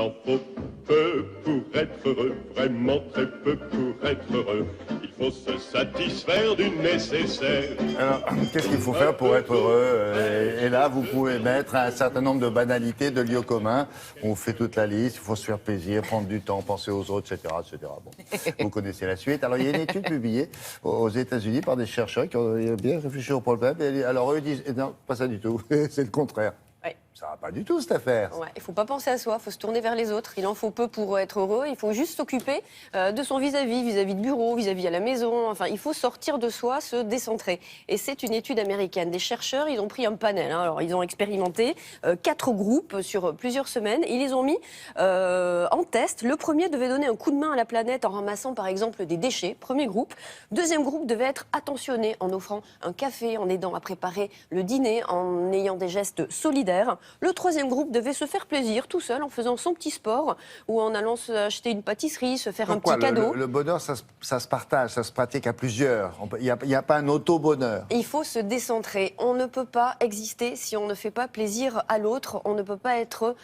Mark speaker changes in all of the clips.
Speaker 1: en faut peu pour être heureux, vraiment très peu pour être heureux. Il faut se satisfaire du nécessaire.
Speaker 2: Alors, qu'est-ce qu'il faut faire pour être heureux? Et là, vous pouvez mettre un certain nombre de banalités, de lieux communs. On fait toute la liste, il faut se faire plaisir, prendre du temps, penser aux autres, etc. etc. Bon, vous connaissez la suite. Alors, il y a une étude publiée aux États-Unis par des chercheurs qui ont bien réfléchi au problème. Et alors, eux disent, non, pas ça du tout, c'est le contraire.
Speaker 3: Ouais.
Speaker 2: Ça va pas du tout, cette affaire.
Speaker 3: Ouais, il ne faut pas penser à soi, il faut se tourner vers les autres. Il en faut peu pour être heureux. Il faut juste s'occuper de son vis-à-vis de bureau, vis-à-vis à la maison. Enfin, il faut sortir de soi, se décentrer. Et c'est une étude américaine. Des chercheurs, ils ont pris un panel. Alors, ils ont expérimenté 4 groupes sur plusieurs semaines. Ils les ont mis en test. Le premier devait donner un coup de main à la planète en ramassant, par exemple, des déchets. Premier groupe. Deuxième groupe devait être attentionné en offrant un café, en aidant à préparer le dîner, en ayant des gestes solidaires. Le troisième groupe devait se faire plaisir tout seul en faisant son petit sport ou en allant acheter une pâtisserie, se faire
Speaker 2: Pourquoi
Speaker 3: un petit cadeau.
Speaker 2: Le bonheur, ça se partage, ça se pratique à plusieurs. Il n'y a pas un auto-bonheur.
Speaker 3: Il faut se décentrer. On ne peut pas exister si on ne fait pas plaisir à l'autre. On ne peut pas être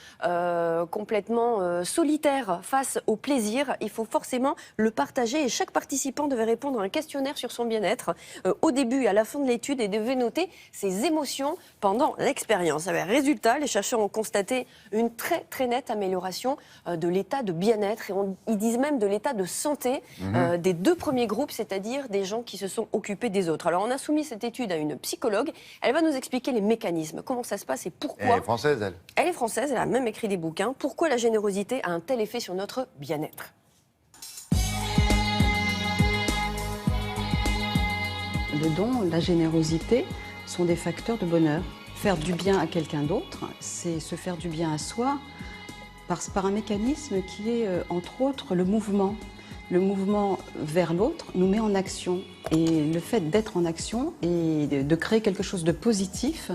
Speaker 3: complètement solitaire face au plaisir. Il faut forcément le partager et chaque participant devait répondre à un questionnaire sur son bien-être au début et à la fin de l'étude et devait noter ses émotions pendant l'expérience. Résultat, les chercheurs ont constaté une très très nette amélioration de l'état de bien-être et ils disent même de l'état de santé des 2 premiers groupes, c'est-à-dire des gens qui se sont occupés des autres. Alors on a soumis cette étude à une psychologue, elle va nous expliquer les mécanismes, comment ça se passe et pourquoi.
Speaker 2: Elle est française, elle.
Speaker 3: Elle est française, elle a même écrit des bouquins. Pourquoi la générosité a un tel effet sur notre bien-être.
Speaker 4: Le don, la générosité sont des facteurs de bonheur. Faire du bien à quelqu'un d'autre, c'est se faire du bien à soi par un mécanisme qui est, entre autres, le mouvement. Le mouvement vers l'autre nous met en action. Et le fait d'être en action et de créer quelque chose de positif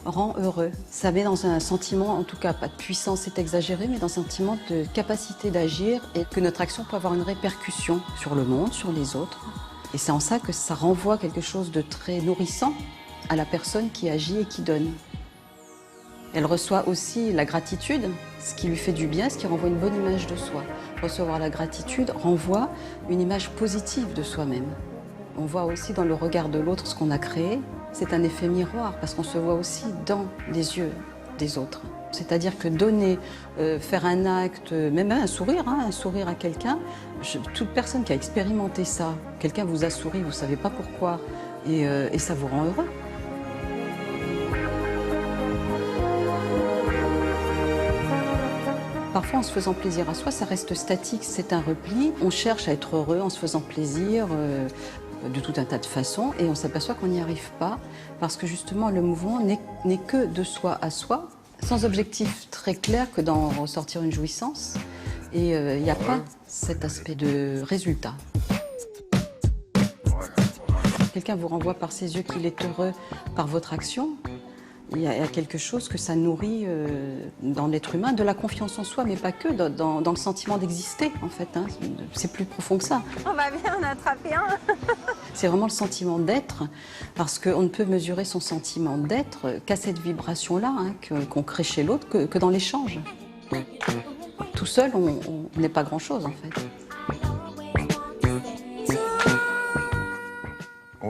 Speaker 4: rend heureux. Ça met dans un sentiment, en tout cas pas de puissance, c'est exagéré, mais dans un sentiment de capacité d'agir et que notre action peut avoir une répercussion sur le monde, sur les autres. Et c'est en ça que ça renvoie quelque chose de très nourrissant à la personne qui agit et qui donne. Elle reçoit aussi la gratitude, ce qui lui fait du bien, ce qui renvoie une bonne image de soi. Recevoir la gratitude renvoie une image positive de soi-même. On voit aussi dans le regard de l'autre ce qu'on a créé. C'est un effet miroir parce qu'on se voit aussi dans les yeux des autres. C'est-à-dire que donner, faire un acte, même un sourire à quelqu'un, toute personne qui a expérimenté ça, quelqu'un vous a souri, vous ne savez pas pourquoi, et ça vous rend heureux. Parfois, en se faisant plaisir à soi, ça reste statique, c'est un repli. On cherche à être heureux en se faisant plaisir de tout un tas de façons et on s'aperçoit qu'on n'y arrive pas parce que justement le mouvement n'est que de soi à soi, sans objectif très clair que d'en ressortir une jouissance. Et il n'y a pas cet aspect de résultat. Quelqu'un vous renvoie par ses yeux qu'il est heureux par votre action. Il y a quelque chose que ça nourrit dans l'être humain, de la confiance en soi, mais pas que, dans le sentiment d'exister, en fait. Hein. C'est plus profond que ça.
Speaker 5: On va bien en attraper un.
Speaker 4: C'est vraiment le sentiment d'être, parce qu'on ne peut mesurer son sentiment d'être qu'à cette vibration-là, hein, qu'on crée chez l'autre, que dans l'échange. Tout seul, on n'est pas grand-chose, en fait.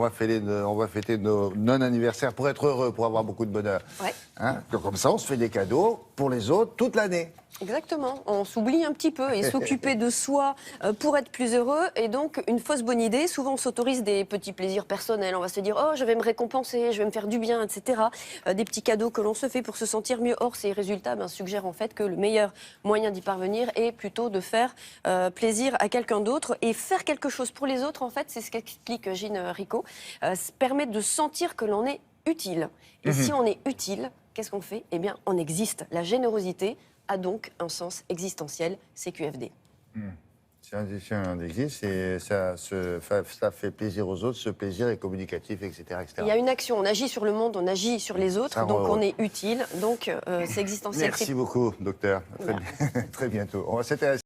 Speaker 2: On va fêter nos non-anniversaires pour être heureux, pour avoir beaucoup de bonheur.
Speaker 3: Ouais.
Speaker 2: Hein? Donc, comme ça, on se fait des cadeaux pour les autres toute l'année.
Speaker 3: Exactement, on s'oublie un petit peu et s'occuper de soi pour être plus heureux est donc une fausse bonne idée. Souvent on s'autorise des petits plaisirs personnels, on va se dire « oh je vais me récompenser, je vais me faire du bien », etc. Des petits cadeaux que l'on se fait pour se sentir mieux. Or ces résultats suggèrent en fait que le meilleur moyen d'y parvenir est plutôt de faire plaisir à quelqu'un d'autre. Et faire quelque chose pour les autres, en fait, c'est ce qu'explique Gilles Ricot, permet de sentir que l'on est utile. Et si on est utile, qu'est-ce qu'on fait? Eh bien on existe. La générosité a donc un sens existentiel, CQFD.
Speaker 2: Si on existe, ça fait plaisir aux autres, ce plaisir est communicatif, etc., etc.
Speaker 3: Il y a une action, on agit sur le monde, on agit sur les autres, donc on est utile, donc c'est existentiel.
Speaker 2: Merci beaucoup, docteur. Voilà. Très bientôt. On va s'intéresser